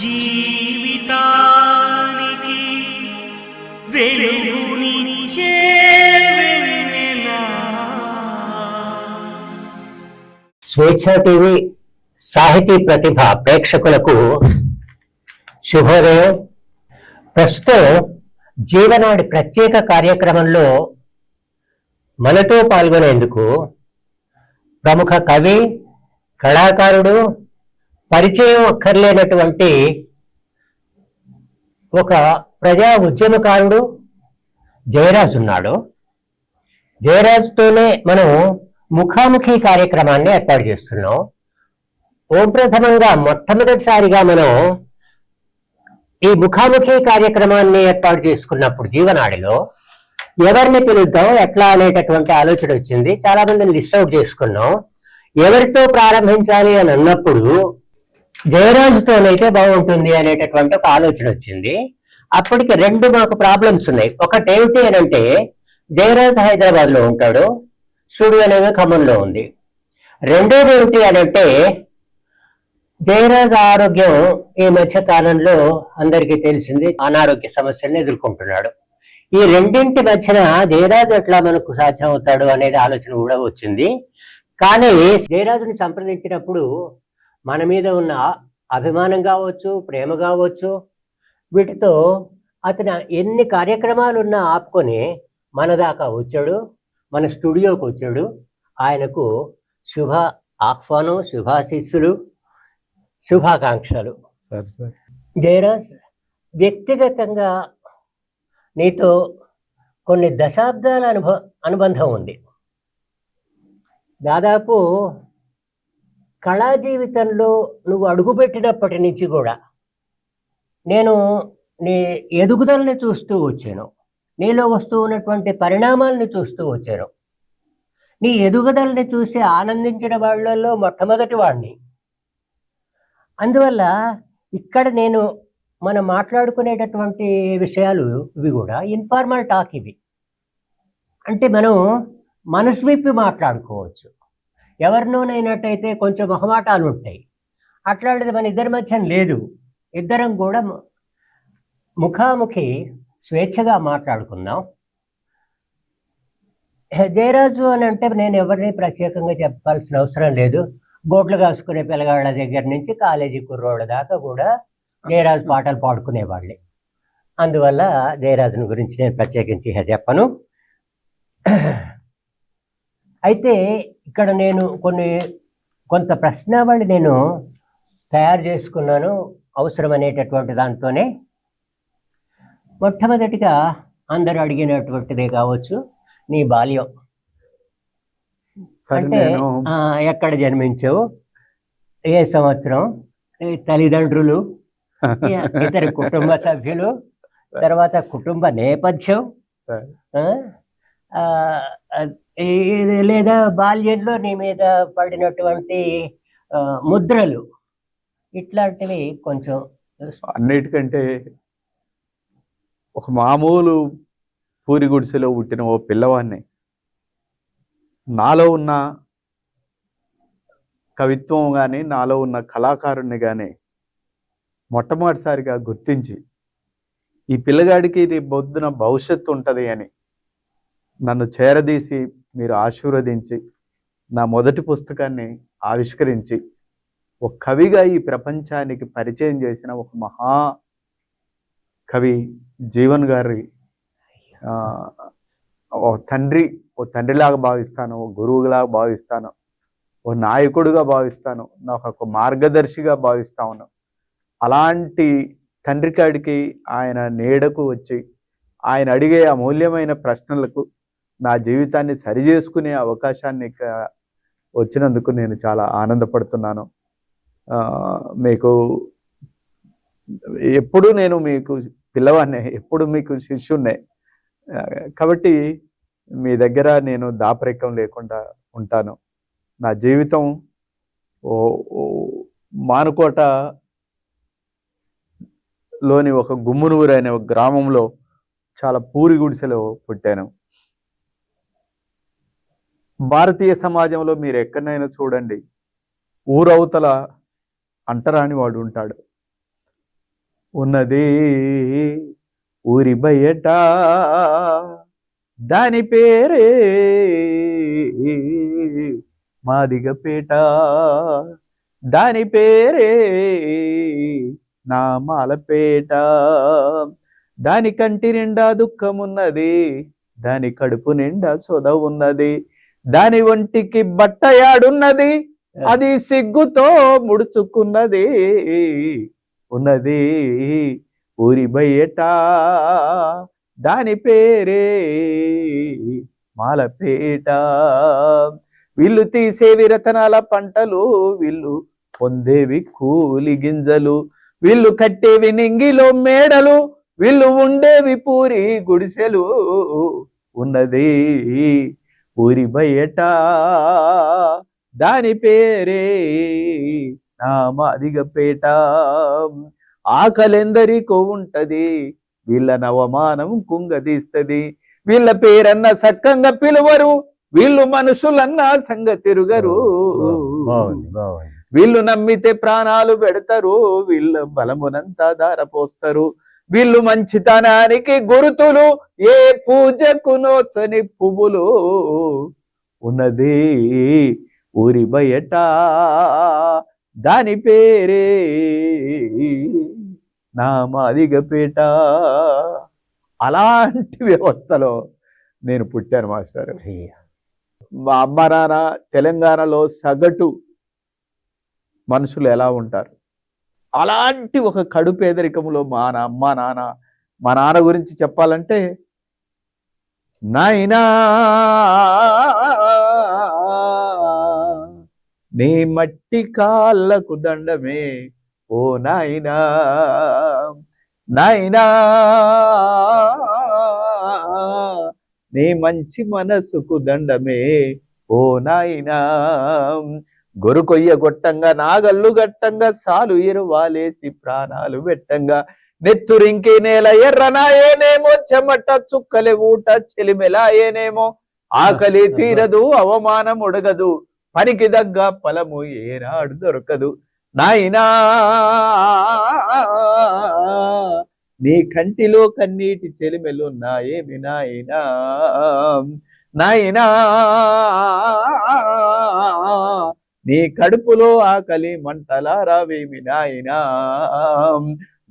జీవితానికి వెలుగునిచ్చే వెన్నెల. స్వేచ్ఛ టీవీ సాహితీ ప్రతిభ ప్రేక్షకులకు శుభోదయం. ప్రస్తుతం జీవనాడి ప్రత్యేక కార్యక్రమంలో మనతో పాల్గొనేందుకు ప్రముఖ కవి, కళాకారుడు, పరిచయం అక్కర్లేనటువంటి ఒక ప్రజా ఉద్యమకారుడు జయరాజ్ ఉన్నాడు. జయరాజ్తోనే మనం ముఖాముఖి కార్యక్రమాన్ని ఏర్పాటు చేస్తున్నాం. ప్రథమంగా మొట్టమొదటిసారిగా మనం ఈ ముఖాముఖి కార్యక్రమాన్ని ఏర్పాటు చేసుకున్నప్పుడు జీవనాడిలో ఎవరిని పిలుద్దాం ఎట్లా అనేటటువంటి ఆలోచన వచ్చింది. చాలా మందిని లిస్ట్ అవుట్ చేసుకున్నాం. ఎవరితో ప్రారంభించాలి అని అన్నప్పుడు జయరాజుతోనైతే బాగుంటుంది అనేటటువంటి ఒక ఆలోచన వచ్చింది. అప్పటికి రెండు మాకు ప్రాబ్లమ్స్ ఉన్నాయి. ఒకటి ఏమిటి అని అంటే, జయరాజ్ హైదరాబాద్ లో ఉంటాడు, స్టూడియో అనేది ఖమ్మంలో ఉంది. రెండోది ఏమిటి అని అంటే, జయరాజ్ ఆరోగ్యం ఈ మధ్య కాలంలో అందరికీ తెలిసింది, అనారోగ్య సమస్యలను ఎదుర్కొంటున్నాడు. ఈ రెండింటి మధ్యన జయరాజ్ ఎట్లా మనకు సాధ్యం అవుతాడు అనేది ఆలోచన కూడా వచ్చింది. కానీ జయరాజుని సంప్రదించినప్పుడు మన మీద ఉన్న అభిమానం కావచ్చు, ప్రేమ కావచ్చు, వీటితో అతను ఎన్ని కార్యక్రమాలు ఉన్నా ఆపుకొని మన దాకా వచ్చాడు, మన స్టూడియోకి వచ్చాడు. ఆయనకు శుభ ఆహ్వానం, శుభాశీస్సులు, శుభాకాంక్షలు. జయరాజ్, వ్యక్తిగతంగా నీతో కొన్ని దశాబ్దాల అనుబంధం ఉంది. దాదాపు కళా జీవితంలో నువ్వు అడుగుపెట్టినప్పటి నుంచి కూడా నేను నీ ఎదుగుదలని చూస్తూ వచ్చాను, నీలో వస్తూ ఉన్నటువంటి పరిణామాలను చూస్తూ వచ్చాను. నీ ఎదుగుదలని చూసి ఆనందించిన వాళ్ళల్లో మొట్టమొదటి వాడిని. అందువల్ల ఇక్కడ మనం మాట్లాడుకునేటటువంటి విషయాలు ఇవి కూడా ఇన్ఫార్మల్ టాక్. ఇవి అంటే మనం మనసు విప్పి మాట్లాడుకోవచ్చు. ఎవరినోనైనట్టయితే కొంచెం మొహమాటాలు ఉంటాయి. అట్లాంటిది మన ఇద్దరి మధ్య లేదు. ఇద్దరం కూడా ముఖాముఖి స్వేచ్ఛగా మాట్లాడుకుందాం. జయరాజు అని అంటే నేను ఎవరిని ప్రత్యేకంగా చెప్పాల్సిన అవసరం లేదు. గోట్లు కాసుకునే పిల్లగాళ్ళ దగ్గర నుంచి కాలేజీ కుర్రోళ్ళ దాకా కూడా జయరాజు పాటలు పాడుకునేవాళ్ళే. అందువల్ల జయరాజుని గురించి నేను ప్రత్యేకించి చెప్పను. అయితే ఇక్కడ నేను కొంత ప్రశ్నావళి తయారు చేసుకున్నాను అవసరమనేటటువంటి దాంతోనే. మొట్టమొదటిగా అందరూ అడిగినటువంటిదే కావచ్చు, నీ బాల్యం అంటే ఎక్కడ జన్మించావు, ఏ సంవత్సరం, తల్లిదండ్రులు, ఇతర కుటుంబ సభ్యులు, తర్వాత కుటుంబ నేపథ్యం, లేదా బాల్యంలో నీ మీద పడినటువంటి ముద్రలు, ఇట్లాంటివి కొంచెం. అన్నిటికంటే ఒక మామూలు పూరి గుడిసెలో పుట్టిన ఓ పిల్లవాడిని, నాలో ఉన్న కవిత్వం కానీ నాలో ఉన్న కళాకారుణ్ణి కానీ మొట్టమొదటిసారిగా గుర్తించి ఈ పిల్లగాడికి రేపు పొద్దున భవిష్యత్తు ఉంటుంది అని నన్ను చేరదీసి మీరు ఆశీర్వదించి నా మొదటి పుస్తకాన్ని ఆవిష్కరించి ఒక కవిగా ఈ ప్రపంచానికి పరిచయం చేసిన ఒక మహా కవి జీవన్ గారి ఓ తండ్రిలాగా భావిస్తాను, ఓ గురువులాగా భావిస్తాను, ఓ నాయకుడిగా భావిస్తాను, నాకు ఒక మార్గదర్శిగా భావిస్తా ఉన్నాను. అలాంటి తండ్రి కాడికి ఆయన నీడకు వచ్చి ఆయన అడిగే అమూల్యమైన ప్రశ్నలకు నా జీవితాన్ని సరిచేసుకునే అవకాశాన్ని వచ్చినందుకు నేను చాలా ఆనందపడుతున్నాను. మీకు ఎప్పుడు నేను మీకు పిల్లవాడినే, ఎప్పుడు మీకు శిష్యున్నే. కాబట్టి మీ దగ్గర నేను దాపరికం లేకుండా ఉంటాను. నా జీవితం మానుకోటలోని ఒక గుమ్మునూరు అనే ఒక గ్రామంలో చాలా పూరి గుడిసెలో పుట్టాను. భారతీయ సమాజంలో మీరు ఎక్కడైనా చూడండి, ఊరవతల అంటరాని వాడు ఉంటాడు. ఉన్నది ఊరి బయట దాని పేరే మాదిగపేట, దాని పేరే నామాలపేట. దాని కంటి నిండా దుఃఖమున్నది, దాని కడుపు నిండా సొద ఉన్నది, దాని ఒంటికి బట్టయాడున్నది, అది సిగ్గుతో ముడుచుకున్నది. ఉన్నది ఊరి బయట దాని పేరే మాలపేట. వీళ్ళు తీసేవి రతనాల పంటలు, వీళ్ళు పొందేవి కూలి గింజలు, వీళ్ళు కట్టేవి నింగిలో మేడలు, వీళ్ళు ఉండేవి పూరి గుడిసెలు. ఉన్నది ఊరి బయట దాని పేరే నా మాదిగపేట. ఆకలెందరికో ఉంటది, వీళ్ళ నవమానం కుంగదీస్తది, వీళ్ళ పేరన్న సక్కంగా పిలువరు, వీళ్ళు మనుషులన్నా సంగతిరుగరు. వీళ్ళు నమ్మితే ప్రాణాలు పెడతారు, వీళ్ళ బలమునంతా దారపోస్తారు, వీళ్ళు మంచితనానికి గురుతులు, ఏ పూజకు నోచని పువ్వులు. ఉన్నది ఊరి బయట దాని పేరే నా మాదిగపేట. అలాంటి వ్యవస్థలో నేను పుట్టాను మాస్టర్. మా అమ్మ నాన్న తెలంగాణలో సగటు మనుషులు ఎలా ఉంటారు, అలాంటి ఒక కడు పేదరికంలో మా నాన్న గురించి చెప్పాలంటే, నాయనా నీ మట్టి కాళ్ళకు దండమే ఓ నాయనా, నాయనా నీ మంచి మనసుకు దండమే ఓ నాయనా. గొరుకొయ్య గొట్టంగా నాగల్లు గట్టంగా సాలు ఎరువాలేసి ప్రాణాలు పెట్టంగా, నెత్తురింకి నేల ఎర్రనాయేనేమో, చెమట చుక్కలే ఊట చెలిమెలాయేనేమో, ఆకలి తీరదు అవమానం ఉడగదు, పనికి దగ్గ ఫలము ఏనాడు దొరకదు. నాయనా నీ కంటిలో కన్నీటి చెలిమెలు నాయేమి నాయనా, నాయనా నీ కడుపులో ఆకలి మంటలారావేమి నాయనా.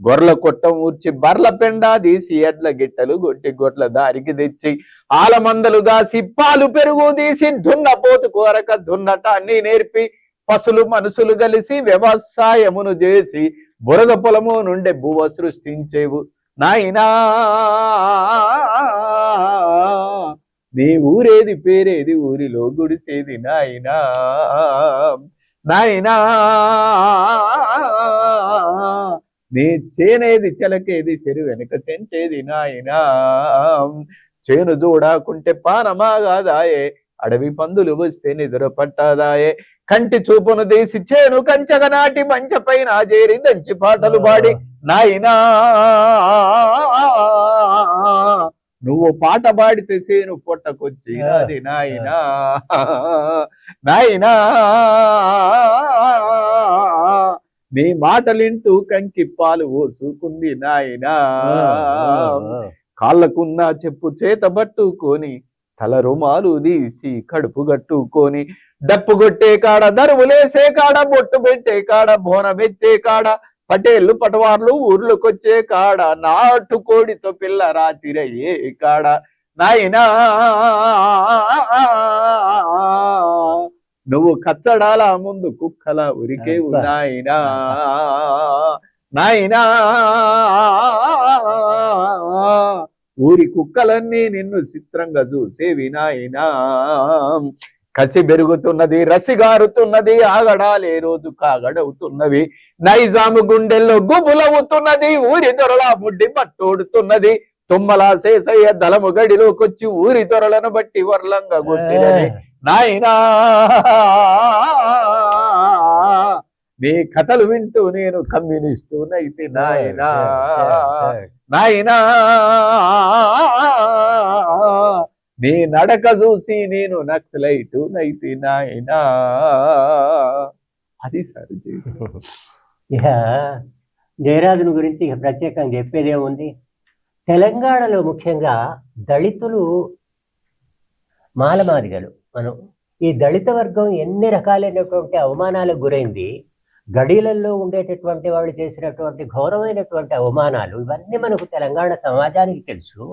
గొర్రెల కొట్టం ఊర్చి బర్ల పెండా తీసి ఎడ్ల గిట్టలు గొట్టి గొడ్ల దారికి తెచ్చి ఆలమందలుగా సిప్పాలు పెరుగు తీసి దున్నపోతు కోరక దున్నటాన్ని నేర్పి పశులు మనసులు కలిసి వ్యవసాయమును చేసి బురద పొలము నుండి భువ సృష్టించేవు నాయనా. నీ ఊరేది పేరేది ఊరిలో గుడిసేది నాయనా, నాయనా నీ చేనేది చెలకేది చెరు వెనుక సెంటేది నాయనా. చేను చూడకుంటే పానమాగాదాయే, అడవి పందులు వస్తే నిద్ర పట్టాదాయే, కంటి చూపును తీసి చేను కంచగ నాటి మంచ పైన చేరి దంచి పాటలు పాడి నాయనా. నువ్వు పాట పాడితే సేను పొట్టకొచ్చి నాది నాయనా, నాయనా నీ మాటలింటూ కంకి పాలు ఓసుకుంది నాయనా. కాళ్ళకున్న చెప్పు చేత పట్టుకొని తల రుమాలు తీసి కడుపు గట్టుకొని, డప్పు కొట్టే కాడ దరువులేసే కాడ బొట్టు పెట్టే కాడ బోనమెత్తే కాడ పటేళ్ళు పటవార్లు ఊర్లోకొచ్చే కాడ నాటుకోడితో పిల్ల రాతిరయ్యే కాడ నాయనా. నువ్వు కచ్చడాల ముందు కుక్కల ఉరికేవు నాయనా, నాయనా ఊరి కుక్కలన్నీ నిన్ను చిత్రంగా చూసేవి నాయనా. కసి పెరుగుతున్నది రసిగారుతున్నది, ఆగడాలే రోజు కాగడవుతున్నవి, నైజాము గుండెల్లో గుబులవుతున్నది, ఊరి దొరల ముడ్డి పట్టోడుతున్నది, తుమ్మలా శేసయ్య దళము గడిలోకొచ్చి ఊరి దొరలను బట్టి వర్లంగా కొట్టినది నాయనా. నీ కథలు వింటూ నేను కమ్యూనిస్టు నైతి నాయనా, నాయనా నీ నడక చూసి నేను నక్సలైటు నైతి నాయనా. అది సార్ ఇక జయరాజుని గురించి ఇక ప్రత్యేకంగా చెప్పేదేముంది. తెలంగాణలో ముఖ్యంగా దళితులు, మాలమాదిగలు, మనం ఈ దళిత వర్గం ఎన్ని రకాలైనటువంటి అవమానాలకు గురైంది. గడీలలో ఉండేటటువంటి వాళ్ళు చేసినటువంటి ఘోరమైనటువంటి అవమానాలు ఇవన్నీ మనకు తెలంగాణ సమాజానికి తెలుసు.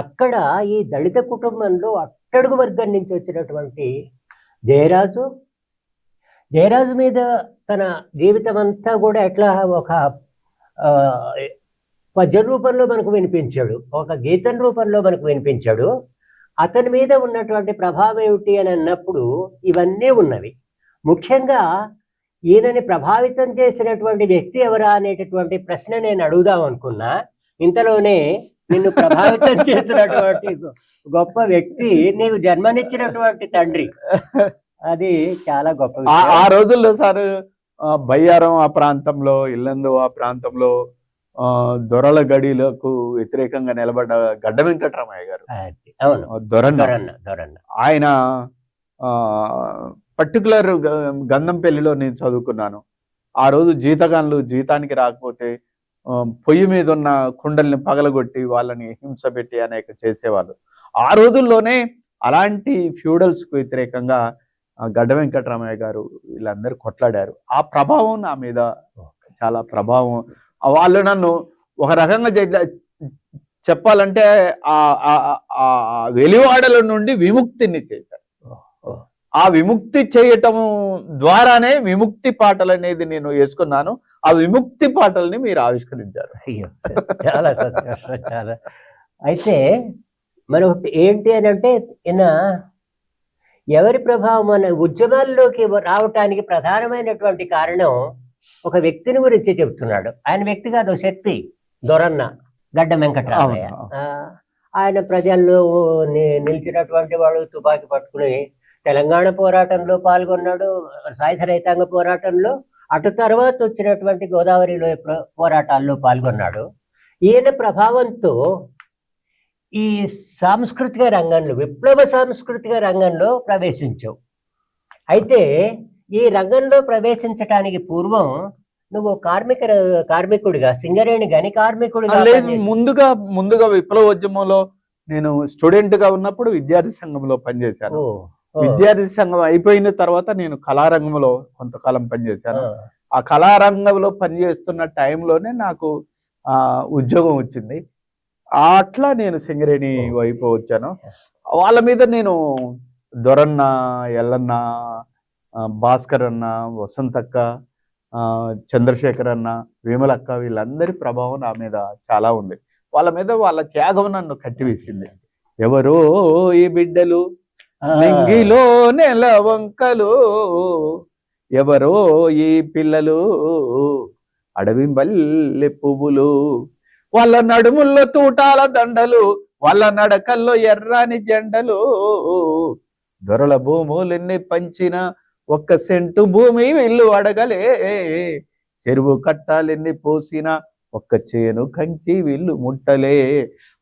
అక్కడ ఈ దళిత కుటుంబంలో అట్టడుగు వర్గం నుంచి వచ్చినటువంటి జయరాజు మీద తన జీవితం అంతా కూడా ఎట్లా ఒక పద్యం రూపంలో మనకు వినిపించాడు, ఒక గీతం రూపంలో మనకు వినిపించాడు. అతని మీద ఉన్నటువంటి ప్రభావం ఏమిటి అని అన్నప్పుడు ఇవన్నీ ఉన్నవి. ముఖ్యంగా ఈయనని ప్రభావితం చేసినటువంటి వ్యక్తి ఎవరా అనేటటువంటి ప్రశ్న నేను అడుగుదాం అనుకున్నా. ఇంతలోనే నిన్ను ప్రభావితం చేసినటువంటి గొప్ప వ్యక్తి నీకు జన్మనిచ్చినటువంటి తండ్రి. అది చాలా గొప్ప. ఆ రోజుల్లో సార్ బయ్యారం ఆ ప్రాంతంలో, ఇల్లందు ఆ ప్రాంతంలో దొరల గడిలకు వ్యతిరేకంగా నిలబడ్డ గడ్డ వెంకటరామయ్య గారు. అవును, దొరన్న. ఆయన పర్టికులర్ గంధంపల్లిలో నేను చదువుకున్నాను. ఆ రోజు జీతగాన్లు జీతానికి రాకపోతే పొయ్యి మీద ఉన్న కుండల్ని పగలగొట్టి వాళ్ళని హింస పెట్టి అనేక చేసేవాళ్ళు. ఆ రోజుల్లోనే అలాంటి ఫ్యూడల్స్ కు వ్యతిరేకంగా గడ్డ వెంకటరామయ్య గారు వీళ్ళందరూ కొట్లాడారు. ఆ ప్రభావం నా మీద చాలా ప్రభావం. వాళ్ళు నన్ను ఒక రకంగా చెప్పాలంటే ఆ వెలివాడల నుండి విముక్తిని చేశారు. ఆ విముక్తి చేయటం ద్వారానే విముక్తి పాటలు అనేది నేను వేసుకున్నాను. ఆ విముక్తి పాటల్ని మీరు ఆవిష్కరించారు. చాలా సంతోషం. చాలా. అయితే మనం ఏంటి అని అంటే, ఈయన ఎవరి ప్రభావం మన ఉద్యమాల్లోకి రావటానికి ప్రధానమైనటువంటి కారణం ఒక వ్యక్తిని గురించి చెప్తున్నాడు. ఆయన వ్యక్తి కాదు, శక్తి. దొరన్న, గడ్డ వెంకటరామయ్య. ఆయన ప్రజల్లో నిలిచినటువంటి వాడు. తుపాకీ పట్టుకుని తెలంగాణ పోరాటంలో పాల్గొన్నాడు, సాయుధ రైతాంగ పోరాటంలో. అటు తర్వాత వచ్చినటువంటి గోదావరిలో పోరాటాల్లో పాల్గొన్నాడు. ఈయన ప్రభావంతో ఈ సాంస్కృతిక రంగంలో, విప్లవ సాంస్కృతిక రంగంలో ప్రవేశించావు. అయితే ఈ రంగంలో ప్రవేశించటానికి పూర్వం నువ్వు కార్మికుడిగా, సింగరేణి గని కార్మికుడిగా. ముందుగా విప్లవోద్యమంలో నేను స్టూడెంట్ గా ఉన్నప్పుడు విద్యార్థి సంఘంలో పనిచేశాను. విద్యార్థి సంఘం అయిపోయిన తర్వాత నేను కళారంగంలో కొంతకాలం పనిచేశాను. ఆ కళారంగంలో పనిచేస్తున్న టైంలోనే నాకు ఉద్యోగం వచ్చింది. అట్లా నేను సింగరేణి వైపు వచ్చాను. వాళ్ళ మీద నేను దొరన్న, ఎల్లన్న, భాస్కర్ అన్న, వసంతక్క, చంద్రశేఖర్ అన్న, విమలక్క, వీళ్ళందరి ప్రభావం నా మీద చాలా ఉంది. వాళ్ళ మీద వాళ్ళ త్యాగం నన్ను కట్టివేసింది. ఎవరో ఈ బిడ్డలు నింగిలో నెల వంకలు, ఎవరో ఈ పిల్లలు అడవి బల్లె పువ్వులు, వాళ్ళ నడుముల్లో తూటాల దండలు, వాళ్ళ నడకల్లో ఎర్రాని జెండలు, దొరల భూములెన్ని పంచిన ఒక్క సెంటు భూమి వీళ్ళు అడగలే, చెరువు కట్టాలెన్ని పోసిన ఒక్క చేను కంకి వీళ్ళు ముట్టలే,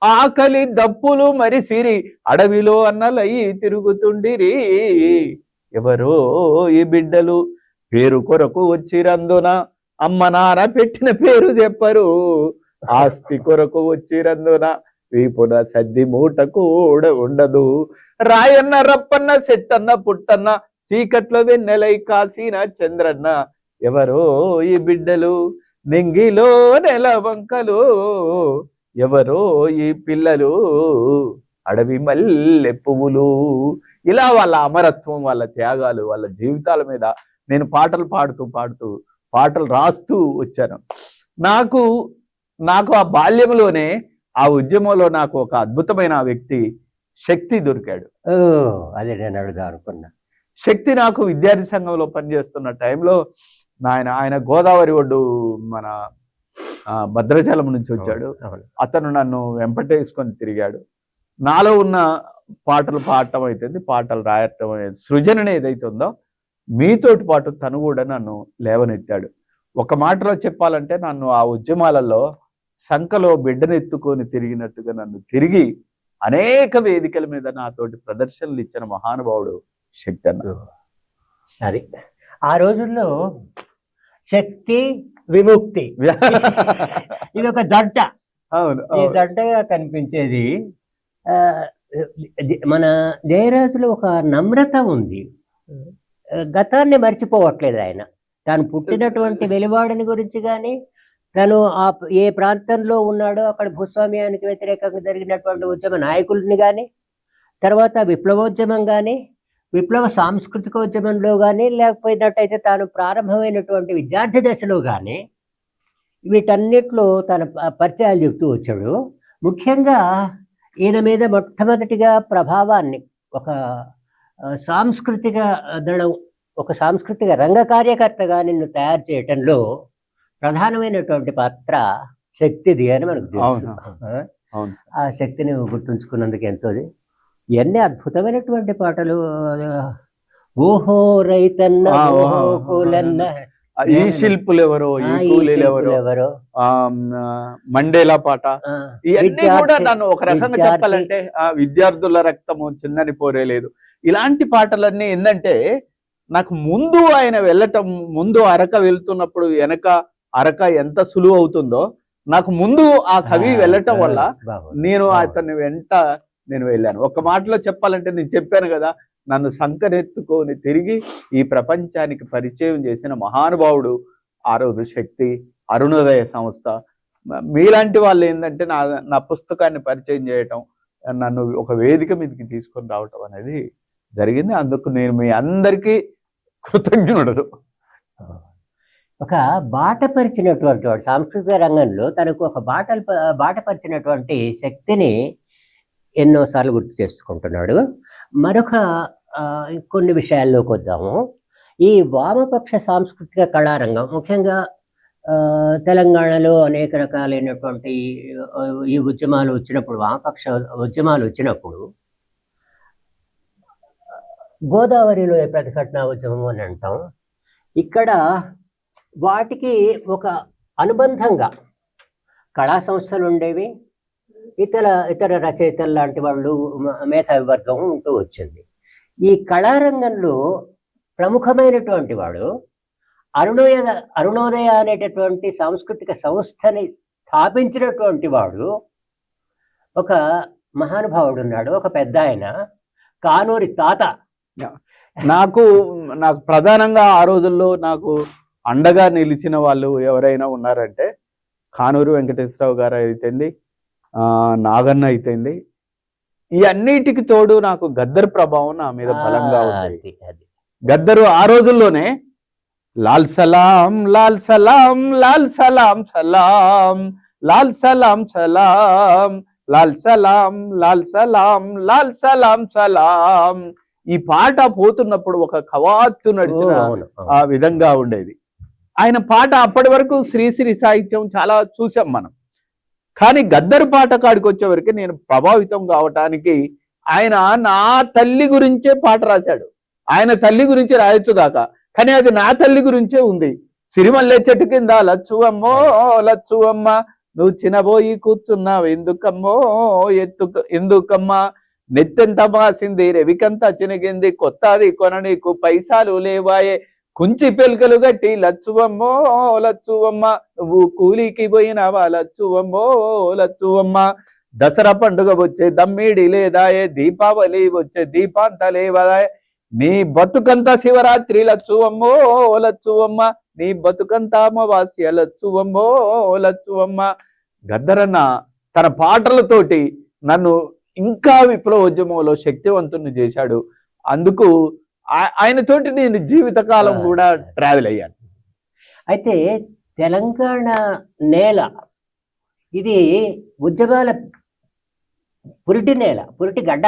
ఆకలి దప్పులు మరిసిరి అడవిలో అన్నలయి తిరుగుతుండిరి, ఎవరో ఈ బిడ్డలు పేరు కొరకు వచ్చిరందున అమ్మ నాన్న పెట్టిన పేరు చెప్పరు, ఆస్తి కొరకు వచ్చిరందున వీపున సద్ది మూట కూడా ఉండదు, రాయన్న రప్పన్న సెట్టన్న పుట్టన్న చీకట్లో వెన్నెలై కాసిన చంద్రన్న, ఎవరో ఈ బిడ్డలు నింగిలో నెల వంకలు, ఎవరో ఈ పిల్లలు అడవి మల్లె పువ్వులు. ఇలా వాళ్ళ అమరత్వం, వాళ్ళ త్యాగాలు, వాళ్ళ జీవితాల మీద నేను పాటలు పాటలు రాస్తూ వచ్చాను. నాకు ఆ బాల్యంలోనే, ఆ ఉద్యమంలో నాకు ఒక అద్భుతమైన వ్యక్తి శక్తి దొరికాడు. అదే నేను అడుగుదా అనుకున్నా. శక్తి నాకు విద్యార్థి సంఘంలో పనిచేస్తున్న టైంలో ఆయన గోదావరి ఒడ్డు మన భద్రాచలం నుంచి వచ్చాడు. అతను నన్ను వెంపటేసుకొని తిరిగాడు. నాలో ఉన్న పాటలు పాడటం అవుతుంది, పాటలు రాయటం అయ్యేది, సృజన ఏదైతే ఉందో మీతోటి పాటు తను కూడా నన్ను లేవనెత్తాడు. ఒక మాటలో చెప్పాలంటే నన్ను ఆ ఉద్యమాలలో సంకలో బిడ్డనెత్తుకొని తిరిగినట్టుగా నన్ను తిరిగి అనేక వేదికల మీద నాతోటి ప్రదర్శనలు ఇచ్చిన మహానుభావుడు శక్తి అన్న. అది ఆ రోజుల్లో శక్తి, విముక్తి. ఇది ఒక జంట. అవును ఈ జంటగా కనిపించేది. ఆ, మన జయరాజులో ఒక నమ్రత ఉంది. గతాన్ని మర్చిపోవట్లేదు ఆయన. తాను పుట్టినటువంటి వెలివాడని గురించి కానీ, తను ఏ ప్రాంతంలో ఉన్నాడో అక్కడ భూస్వామ్యానికి వ్యతిరేకంగా జరిగినటువంటి ఉద్యమ నాయకుల్ని కానీ, తర్వాత విప్లవోద్యమం కానీ, విప్లవ సాంస్కృతికోద్యమంలో కానీ, లేకపోయినట్టయితే తాను ప్రారంభమైనటువంటి విద్యార్థి దశలో కానీ వీటన్నిటిలో తన పరిచయాలు చెప్తూ వచ్చాడు. ముఖ్యంగా ఈయన మీద మొట్టమొదటిగా ప్రభావాన్ని ఒక సాంస్కృతిక దళం, ఒక సాంస్కృతిక రంగ కార్యకర్తగా నిన్ను తయారు చేయటంలో ప్రధానమైనటువంటి పాత్ర శక్తిది అని మనకు తెలుసు. ఆ శక్తిని గుర్తుంచుకున్నందుకు ఎంతో. ఇవన్నీ అద్భుతమైనటువంటి పాటలు. ఓహో రైతన్న, ఓహో కూలన్న, ఈ శిల్పులు ఎవరో, ఈ కూలీలు ఎవరో, మండేలా పాట, ఇవన్నీ కూడా నన్ను ఒక రకంగా చెప్పాలంటే విద్యార్థుల రక్తము చిందని పోరేలేదు. ఇలాంటి పాటలన్నీ ఏంటంటే నాకు ముందు ఆయన వెళ్ళటం, ముందు అరక వెళ్తున్నప్పుడు వెనక అరక ఎంత సులువు అవుతుందో, నాకు ముందు ఆ కవి వెళ్ళటం వల్ల నేను అతన్ని వెంట నేను వెళ్ళాను. ఒక మాటలో చెప్పాలంటే నేను చెప్పాను కదా, నన్ను సంకనెత్తుకొని తిరిగి ఈ ప్రపంచానికి పరిచయం చేసిన మహానుభావుడు ఆ రోజు శక్తి, అరుణోదయ సంస్థ. మీలాంటి వాళ్ళు ఏంటంటే నా పుస్తకాన్ని పరిచయం చేయటం, నన్ను ఒక వేదిక మీదకి తీసుకొని రావటం అనేది జరిగింది. అందుకు నేను మీ అందరికీ కృతజ్ఞుడు. ఒక బాట పరిచినటువంటి వాడు సాంస్కృతిక రంగంలో తనకు ఒక బాట పరిచినటువంటి శక్తిని ఎన్నోసార్లు గుర్తు చేసుకుంటున్నాడు. మరొక కొన్ని విషయాల్లోకి వద్దాము. ఈ వామపక్ష సాంస్కృతిక కళారంగం ముఖ్యంగా తెలంగాణలో అనేక రకాలైనటువంటి ఈ ఉద్యమాలు వచ్చినప్పుడు, వామపక్ష ఉద్యమాలు వచ్చినప్పుడు, గోదావరిలో ప్రతిఘటన ఉద్యమం అని అంటాం. ఇక్కడ వాటికి ఒక అనుబంధంగా కళా సంస్థలు ఉండేవి, ఇతర రచయితలు లాంటి వాళ్ళు, మేధావి వర్గం ఉంటూ వచ్చింది. ఈ కళారంగంలో ప్రముఖమైనటువంటి వాడు అరుణోదయ అనేటటువంటి సాంస్కృతిక సంస్థని స్థాపించినటువంటి వాడు ఒక మహానుభావుడు ఉన్నాడు, ఒక పెద్ద ఆయన, కానూరి తాత. నాకు ప్రధానంగా ఆ రోజుల్లో నాకు అండగా నిలిచిన వాళ్ళు ఎవరైనా ఉన్నారంటే కానూరు వెంకటేశ్వరరావు గారు అయితేంది, నాగన్న అయితేంది. ఈ అన్నిటికి తోడు నాకు గద్దర్ ప్రభావం నా మీద బలంగా ఉంది. గద్దరు ఆ రోజుల్లోనే లాల్ సలాం లాల్ సలాం లాల్ సలాం సలాం లాల్ సలాం సలాం లాల్ సలాం లాల్ సలాం లాల్ సలాం సలాం, ఈ పాట పోతున్నప్పుడు ఒక కవాత్తు నడిచిన ఆ విధంగా ఉండేది. ఆయన పాట అప్పటి వరకు శ్రీశ్రీ సాహిత్యం చాలా చూసాం మనం, కానీ గద్దరు పాట కాడికి వచ్చేవరకు నేను ప్రభావితం కావటానికి ఆయన నా తల్లి గురించే పాట రాశాడు. ఆయన తల్లి గురించి రాయొచ్చు కాక, కానీ అది నా తల్లి గురించే ఉంది. సిరిమల్లె చెట్టు కింద లచ్చువమ్మో లచ్చువమ్మ, నువ్వు చినబోయి కూర్చున్నావు ఎందుకమ్మో ఎందుకమ్మా, నెత్తెంత మాసింది రెవికంతా చినిగింది, కొత్తది కొన నీకు పైసాలు లేవాయే, కుంచి పెలుకలు గట్టి లచ్చువమ్మో లచ్చువమ్మ, నువ్వు కూలికి పోయినావా లచ్చువమ్మో లచ్చువమ్మ, దసరా పండుగ వచ్చే దమ్మిడి లేదాయే, దీపావళి వచ్చే దీపాంత లేవదాయే, నీ బతుకంతా శివరాత్రి లచ్చువమ్మో లచ్చువమ్మ, నీ బతుకంతా అమావాస్య లచ్చువమ్మో లచ్చువమ్మ. గద్దరన్న తన పాటలతోటి నన్ను ఇంకా విప్లవోద్యమంలో శక్తివంతుని చేశాడు. అందుకు ఆయనతోటి నేను జీవితకాలం కూడా ట్రావెల్ అయ్యాను. అయితే తెలంగాణ నేల ఇది ఉద్యమాల పురిటి నేల, పురిటి గడ్డ.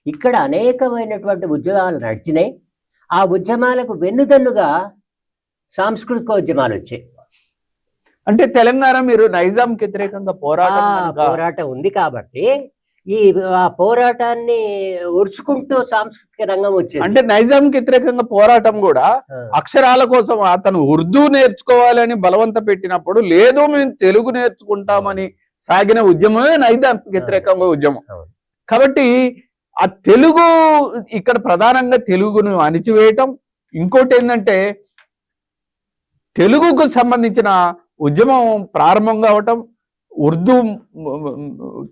ఇక్కడ అనేకమైనటువంటి ఉద్యమాలు నడిచినాయి. ఆ ఉద్యమాలకు వెన్నుదన్నుగా సాంస్కృతికోద్యమాలు వచ్చాయి. అంటే తెలంగాణ మీరు నైజాంకి వ్యతిరేకంగా పోరాటం ఉంది కాబట్టి ఈ పోరాటాన్ని ఉరుచుకుంటూ సాంస్కృతిక రంగం వచ్చింది. అంటే నైజాంకి వ్యతిరేకంగా పోరాటం కూడా అక్షరాల కోసం అతను ఉర్దూ నేర్చుకోవాలని బలవంత పెట్టినప్పుడు, లేదు మేము తెలుగు నేర్చుకుంటామని సాగిన ఉద్యమమే నైజాంకి వ్యతిరేకంగా ఉద్యమం. కాబట్టి ఆ తెలుగు ఇక్కడ ప్రధానంగా తెలుగును అణిచివేయటం. ఇంకోటి ఏంటంటే తెలుగుకు సంబంధించిన ఉద్యమం ప్రారంభం కావటం, ఉర్దూ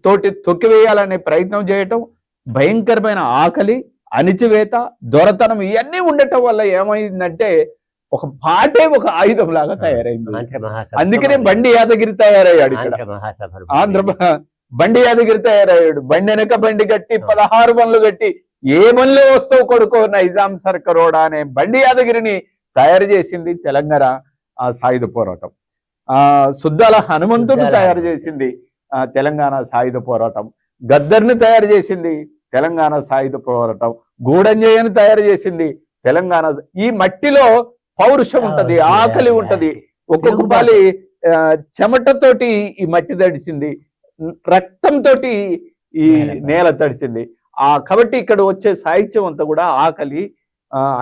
తోటి తొక్కివేయాలనే ప్రయత్నం చేయటం, భయంకరమైన ఆకలి, అణిచివేత, దొరతనం ఇవన్నీ ఉండటం వల్ల ఏమైందంటే ఒక పాటే ఒక ఆయుధం లాగా తయారైంది. అందుకనే బండి యాదగిరి తయారయ్యాడు ఇక్కడ. బండి యాదగిరి తయారయ్యాడు. బండి వెనక బండి కట్టి 16 బండ్లు కట్టి ఏ బండ్లో వస్తావు కొడుకో నైజాం సర్కరోడా అనే బండి యాదగిరిని తయారు చేసింది తెలంగాణ సాయుధ పోరాటం. సుద్దాల హనుమంతుడు తయారు చేసింది తెలంగాణ సాయుధ పోరాటం. గద్దర్ని తయారు చేసింది తెలంగాణ సాయుధ పోరాటం. గూడంజయ్యను తయారు చేసింది తెలంగాణ. ఈ మట్టిలో పౌరుషం ఉంటది, ఆకలి ఉంటది. ఒక్కొక్క పాలి చెమటతోటి ఈ మట్టి తడిసింది, రక్తంతో ఈ నేల తడిసింది. కాబట్టి ఇక్కడ వచ్చే సాహిత్యం అంతా కూడా ఆకలి,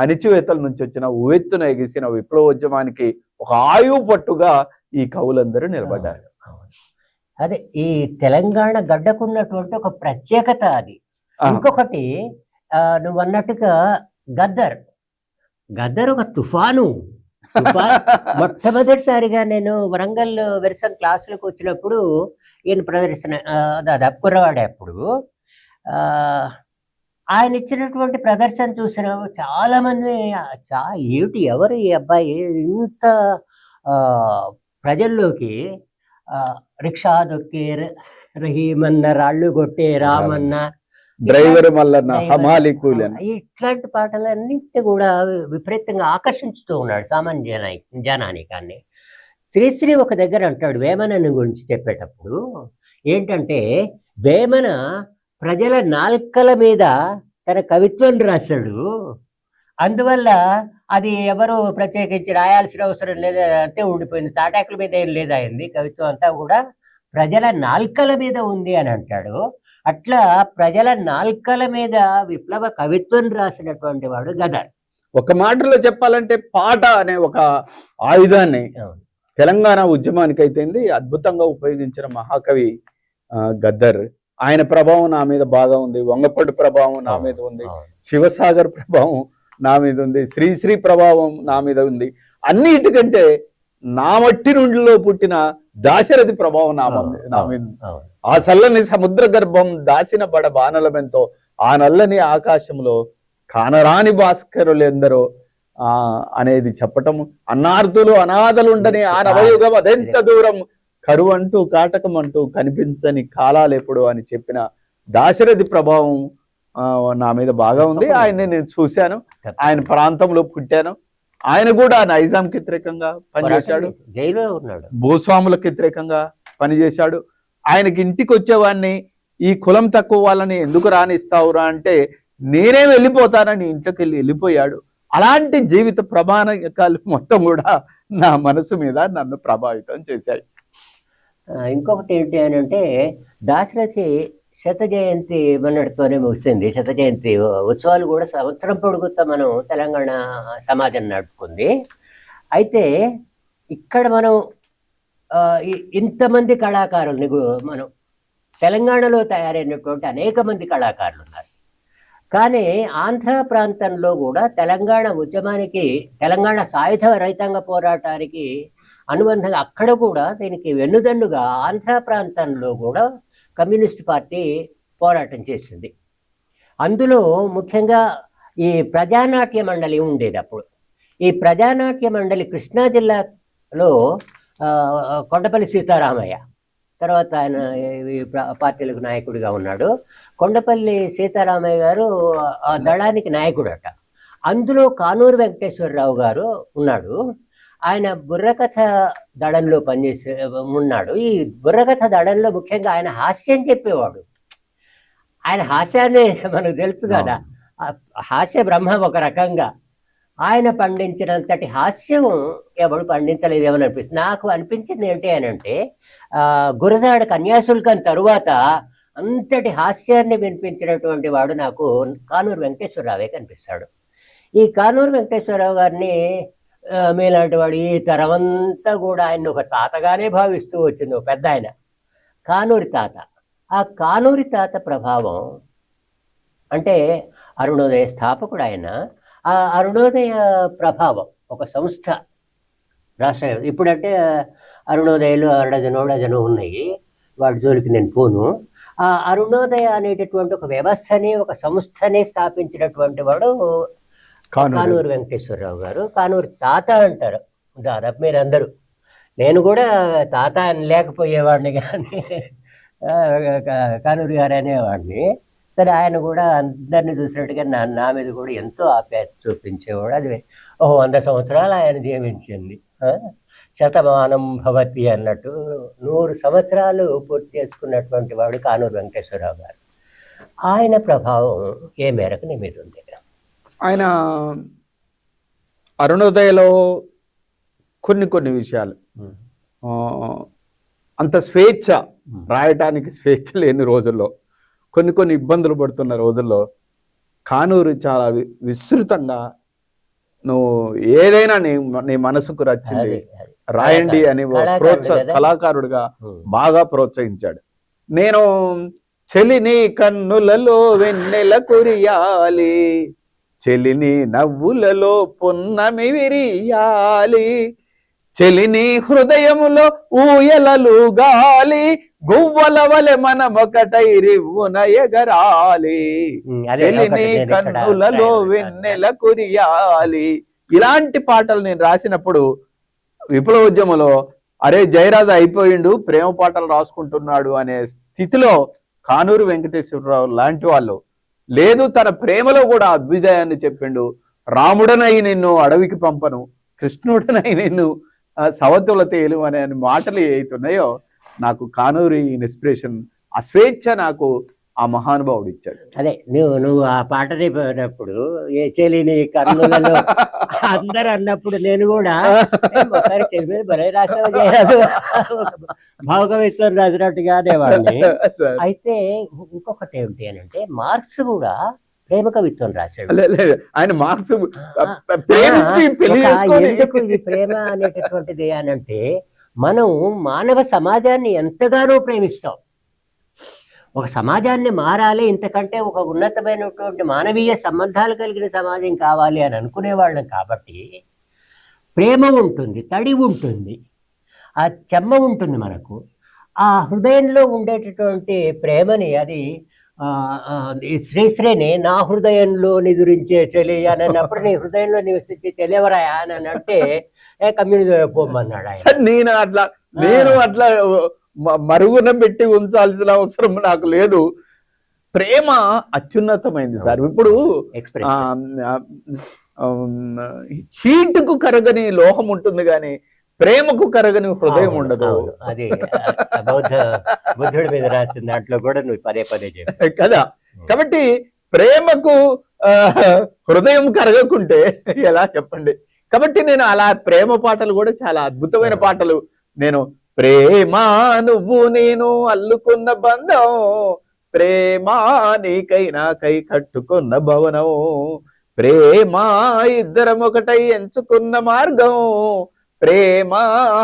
అణిచివేతల నుంచి వచ్చిన ఉవ్వెత్తున ఎగిసిన విప్లవోద్యమానికి ఒక ఆయువు పట్టుగా ఈ కవులందరూ నిలబడ్డారు. అదే ఈ తెలంగాణ గడ్డకున్నటువంటి ఒక ప్రత్యేకత అది. ఇంకొకటి నువ్వు అన్నట్టుగా గద్దర్ ఒక తుఫాను. మొట్టమొదటిసారిగా నేను వరంగల్ వెర్సన్ క్లాసులకు వచ్చినప్పుడు ఈయన ప్రదర్శన దాదాపు కుర్రవాడే అప్పుడు. ఆయన ఇచ్చినటువంటి ప్రదర్శన చూసిన చాలా మంది ఏమిటి ఎవరు ఈ అబ్బాయి ఇంత ప్రజల్లోకి రిక్షా దొక్కే రహీమన్న, రాళ్ళు కొట్టే రామన్న, డ్రైవర్ మల్లన్న, హమాలి కూలన్న, ఇట్లాంటి పాటలన్నింటి కూడా విపరీతంగా ఆకర్షించుతూ ఉన్నాడు సామాన్య జనానికాన్ని. శ్రీశ్రీ ఒక దగ్గర అంటాడు వేమనని గురించి చెప్పేటప్పుడు ఏంటంటే, వేమన ప్రజల నాల్కల మీద తన కవిత్వం రాశాడు, అందువల్ల అది ఎవరు ప్రత్యేకించి రాయాల్సిన అవసరం లేదా, అంతే ఉండిపోయింది, తాటాకుల మీద ఏం లేదా అయింది, కవిత్వం అంతా కూడా ప్రజల నాల్కల మీద ఉంది అని అంటాడు. అట్లా ప్రజల నాల్కల మీద విప్లవ కవిత్వం రాసినటువంటి వాడు గద్దర్. ఒక మాటలో చెప్పాలంటే పాట అనే ఒక ఆయుధాన్ని తెలంగాణ ఉద్యమానికి అయితే అద్భుతంగా ఉపయోగించిన మహాకవి గద్దర్. ఆయన ప్రభావం నా మీద బాగా ఉంది, వంగపొడి ప్రభావం నా మీద ఉంది, శివసాగర్ ప్రభావం నా మీద ఉంది, శ్రీశ్రీ ప్రభావం నా మీద ఉంది. అన్నిటికంటే నా మట్టి నుండిలో పుట్టిన దాశరథి ప్రభావం నా మీద. ఆ చల్లని సముద్ర గర్భం దాసిన బడ బాణలమెంతో, ఆ నల్లని ఆకాశంలో కానరాని భాస్కరులు ఎందరో అనేది చెప్పటం, అన్నార్థులు అనాథలుండని ఆ నవయుగం అదెంత దూరం, కరువు అంటూ కాటకం అంటూ కనిపించని కాలాలు ఎప్పుడు అని చెప్పిన దాశరథి ప్రభావం నా మీద బాగా ఉంది. ఆయన్ని నేను చూశాను, ఆయన ప్రాంతంలో పుట్టాను. ఆయన కూడా నైజాంకి వ్యతిరేకంగా పనిచేశాడు, జైల్లో ఉన్నాడు, భూస్వాములకు వ్యతిరేకంగా పనిచేశాడు. ఆయనకి ఇంటికి వచ్చేవాడిని ఈ కులం తక్కువ వాళ్ళని ఎందుకు రానిస్తావురా అంటే, నేనే వెళ్ళిపోతానని ఇంట్లోకి వెళ్ళిపోయాడు. అలాంటి జీవిత ప్రమాణకాలు మొత్తం కూడా నా మనసు మీద నన్ను ప్రభావితం చేశాయి. ఇంకొకటి ఏంటి అని అంటే, దాశరథి శత జయంతి మొన్నటితోనే ముగిసింది. శత జయంతి ఉత్సవాలు కూడా సంవత్సరం పొడుగుతా మనం తెలంగాణ సమాజం నడుపుకుంది. అయితే ఇక్కడ మనం ఇంతమంది కళాకారుల్ని మనం తెలంగాణలో తయారైనటువంటి అనేక మంది కళాకారులు ఉన్నారు. కానీ ఆంధ్ర ప్రాంతంలో కూడా తెలంగాణ ఉద్యమానికి, తెలంగాణ సాయుధ రైతాంగ పోరాటానికి అనుబంధంగా అక్కడ కూడా దీనికి వెన్నుదన్నుగా ఆంధ్ర ప్రాంతంలో కూడా కమ్యూనిస్ట్ పార్టీ పోరాటం చేసింది. అందులో ముఖ్యంగా ఈ ప్రజానాట్య మండలి ఉండేది అప్పుడు. ఈ ప్రజానాట్య మండలి కృష్ణా జిల్లాలో కొండపల్లి సీతారామయ్య, తర్వాత ఆయన పార్టీలకు నాయకుడిగా ఉన్నాడు. కొండపల్లి సీతారామయ్య గారు ఆ దళానికి నాయకుడట. అందులో కానూరు వెంకటేశ్వరరావు గారు ఉన్నాడు. ఆయన బుర్రకథ దళంలో పనిచేసే ఉన్నాడు. ఈ బుర్రకథ దళంలో ముఖ్యంగా ఆయన హాస్యం చెప్పేవాడు. ఆయన హాస్యాన్ని మనకు తెలుసు కదా, హాస్య బ్రహ్మ ఒక రకంగా. ఆయన పండించినంతటి హాస్యం ఎవడు పండించలేదు ఏమని అనిపిస్తుంది. నాకు అనిపించింది ఏంటి అని అంటే, గురజాడ కన్యాశుల్కం తరువాత అంతటి హాస్యాన్ని వినిపించినటువంటి వాడు నాకు కానూరు వెంకటేశ్వరరావే కనిపిస్తాడు. ఈ కానూరు వెంకటేశ్వరరావు గారిని మీలాంటి వాడు ఈ తరమంతా కూడా ఆయన ఒక తాతగానే భావిస్తూ వచ్చింది, ఒక పెద్ద ఆయన కానూరి తాత. ఆ కానూరి తాత ప్రభావం అంటే అరుణోదయ స్థాపకుడు ఆయన. ఆ అరుణోదయ ప్రభావం ఒక సంస్థ రాష్ట్ర ఇప్పుడంటే అరుణోదయాలు అరడజను ఉన్నాయి, వాటి జోలికి నేను పోను. ఆ అరుణోదయ అనేటటువంటి ఒక వ్యవస్థని, ఒక సంస్థని స్థాపించినటువంటి వాడు కానూరు వెంకటేశ్వరరావు గారు. కానూరు తాత అంటారు దాదాపు మీరందరూ. నేను కూడా తాత అని లేకపోయేవాడిని, కానీ కానూరు గారు అనేవాడిని. సరే, ఆయన కూడా అందరిని చూసినట్టుగా నా మీద కూడా ఎంతో ఆప్యాయత చూపించేవాడు. అది 100 సంవత్సరాలు ఆయన జీవించింది. శతమానం భవతి అన్నట్టు 100 సంవత్సరాలు పూర్తి చేసుకున్నటువంటి వాడు కానూరు వెంకటేశ్వరరావు గారు. ఆయన ప్రభావం ఏ మేరకు నీ మీద ఉంది? ఆయన అరుణోదయలో కొన్ని విషయాలు, అంత స్వేచ్ఛ, రాయటానికి స్వేచ్ఛ లేని రోజుల్లో, కొన్ని ఇబ్బందులు పడుతున్న రోజుల్లో కానూరు చాలా విస్తృతంగా నువ్వు ఏదైనా నీ మనసుకు నచ్చింది రాయండి అని కళాకారుడిగా బాగా ప్రోత్సహించాడు. నేను చెలిని కన్నులలో వెన్నెల కురియాలి, చెలిని నవ్వులలో పున్నమి విరియాలి, చెలిని హృదయములో ఊయలలు గాలి, గువ్వల వలె మనమొకటై రివ్వున ఎగరాలి, చెలిని కన్నులలో వెన్నెల కురియాలి. ఇలాంటి పాటలు నేను రాసినప్పుడు విప్లవోద్యమంలో అరే జయరాజు అయిపోయిండు, ప్రేమ పాటలు రాసుకుంటున్నాడు అనే స్థితిలో కానూరు వెంకటేశ్వరరావు లాంటి వాళ్ళు లేదు, తన ప్రేమలో కూడా అభ్యుదయాన్ని చెప్పిండు. రాముడనై నిన్ను అడవికి పంపను, కృష్ణుడనై నిన్ను సవతుల తేలు అనే మాటలు ఏతున్నాయో, నాకు కానూరి ఇన్స్పిరేషన్, ఆ స్వేచ్ఛ నాకు ఆ మహానుభావుడు ఇచ్చాడు. అదే నువ్వు ఆ పాటని పోయినప్పుడు ఏ చెలిని కర్నూలలో అందరు అన్నప్పుడు నేను కూడా చెలి భలే రాసావు జయరాజు, భావకవిత్వం రాసినట్టుగా అనేవాడిని. అయితే ఇంకొకటి ఏమిటి అని అంటే, మార్క్స్ కూడా ప్రేమ కవిత్వం రాశాడు. ఆయన మార్క్స్ ఎందుకు ఇది ప్రేమ అనేటటువంటిది అని అంటే, మనం మానవ సమాజాన్ని ఎంతగానో ప్రేమిస్తాం. ఒక సమాజాన్ని మారాలి, ఇంతకంటే ఒక ఉన్నతమైనటువంటి మానవీయ సంబంధాలు కలిగిన సమాజం కావాలి అని అనుకునేవాళ్ళం. కాబట్టి ప్రేమ ఉంటుంది, తడి ఉంటుంది, ఆ చెమ్మ ఉంటుంది మనకు. ఆ హృదయంలో ఉండేటటువంటి ప్రేమని, అది శ్రీశ్రేణి నా హృదయంలో నిదురించే చెలి అని అన్నప్పుడు, నీ హృదయంలో నివసించే తెలియవరా అని అంటే కమ్యూనిజం పోమన్నాడు ఆయన. నేను అట్లా మరుగున పెట్టి ఉంచాల్సిన అవసరం నాకు లేదు. ప్రేమ అత్యున్నతమైంది సార్. ఇప్పుడు హీట్ కు కరగని లోహం ఉంటుంది కానీ ప్రేమకు కరగని హృదయం ఉండదు. అది బుద్ధుడి మీద రాసిన దాంట్లో కూడా నువ్వు పదే కదా. కాబట్టి ప్రేమకు హృదయం కరగకుంటే ఎలా చెప్పండి. కాబట్టి నేను అలా ప్రేమ పాటలు కూడా చాలా అద్భుతమైన పాటలు, నేను ప్రేమ నువ్వు నేను అల్లుకున్న బంధం, ప్రేమ నీకై నాకై కట్టుకున్న భవనం, ప్రేమ ఇద్దరం ఒకటై ఎంచుకున్న మార్గం, ప్రేమ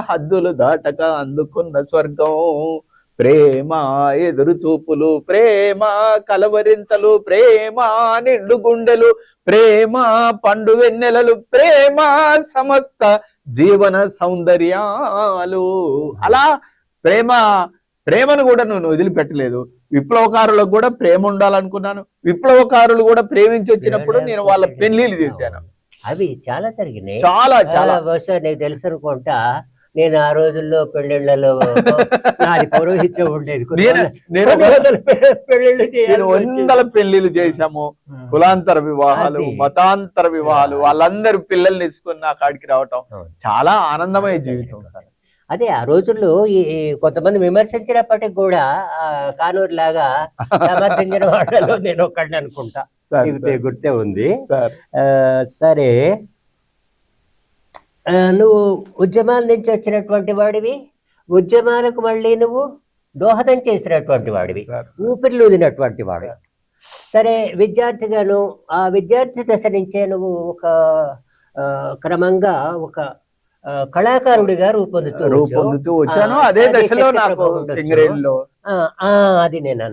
హద్దులు దాటక అందుకున్న స్వర్గం, ప్రేమ ఎదురు చూపులు, ప్రేమ కలవరింతలు, ప్రేమ నిండు గుండెలు, ప్రేమ పండు వెన్నెలలు, ప్రేమ సమస్త జీవన సౌందర్యాలు. అలా ప్రేమను కూడా నేను వదిలిపెట్టలేదు. విప్లవకారులకు కూడా ప్రేమ ఉండాలనుకున్నాను. విప్లవకారులు కూడా ప్రేమించి వచ్చినప్పుడు నేను వాళ్ళ పెళ్లిళ్ళు చేశాను. అవి చాలా జరిగినాయి, చాలా చాలా. బహుశా నీకు తెలుసు అనుకుంటా, నేను ఆ రోజుల్లో పెళ్లిళ్లలో నాది పౌరోహిత్యం ఉండేది. వందల పెళ్లిళ్ళు చేశాము, కులాంతర వివాహాలు, మతాంతర వివాహాలు, వాళ్ళందరూ పిల్లల్ని తీసుకుని నా కాడికి రావటం చాలా ఆనందమయ జీవితం. అదే ఆ రోజుల్లో ఈ కొంతమంది విమర్శించినప్పటికి కూడా కానూరు లాగా సమర్థించిన వాళ్ళలో నేను ఒక్కడిని అనుకుంటా, గుర్తే ఉంది. సరే, నువ్వు ఉద్యమాల నుంచి వచ్చినటువంటి వాడివి, ఉద్యమాలకు మళ్ళీ నువ్వు దోహదం చేసినటువంటి వాడివి, ఊపిరిలూదినటువంటి వాడు. సరే, విద్యార్థిగాను ఆ విద్యార్థి దశ నుంచే నువ్వు ఒక క్రమంగా ఒక కళాకారుడిగా రూపొందుతూ వచ్చాను. అదే దశలో నాకు సింగరేణిలో అది నేను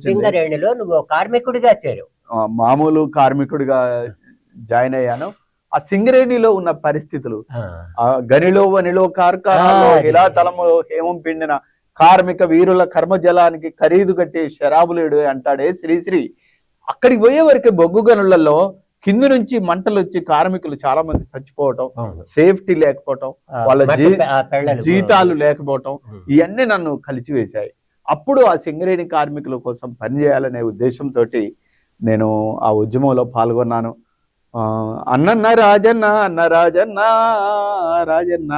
సింగరేణిలో నువ్వు కార్మికుడిగా చేరావు. మామూలు కార్మికుడిగా జాయిన్ అయ్యాను. ఆ సింగరేణిలో ఉన్న పరిస్థితులు, ఆ, ఆ గనిలో వనిలో కార్ఖానాలో అది. ఇలా తలములో హేమం పిండిన కార్మిక వీరుల కర్మజలానికి ఖరీదు కట్టి శరాబులేడు అంటాడే శ్రీశ్రీ. అక్కడికి పోయే వరకు బొగ్గు గనులలో కింది నుంచి మంటలు వచ్చి కార్మికులు చాలా మంది చచ్చిపోవటం, అవును. సేఫ్టీ లేకపోవటం, ఆ, వాళ్ళ ఆ పెళ్ళలు. జీతాలు లేకపోవటం, ఉమ్. ఇవన్నీ నన్ను కలిచివేశాయి. అప్పుడు ఆ సింగరేణి కార్మికుల కోసం పనిచేయాలనే ఉద్దేశంతో నేను ఆ ఉద్యమంలో పాల్గొన్నాను. అన్నన్న రాజన్న అన్న రాజన్న రాజన్న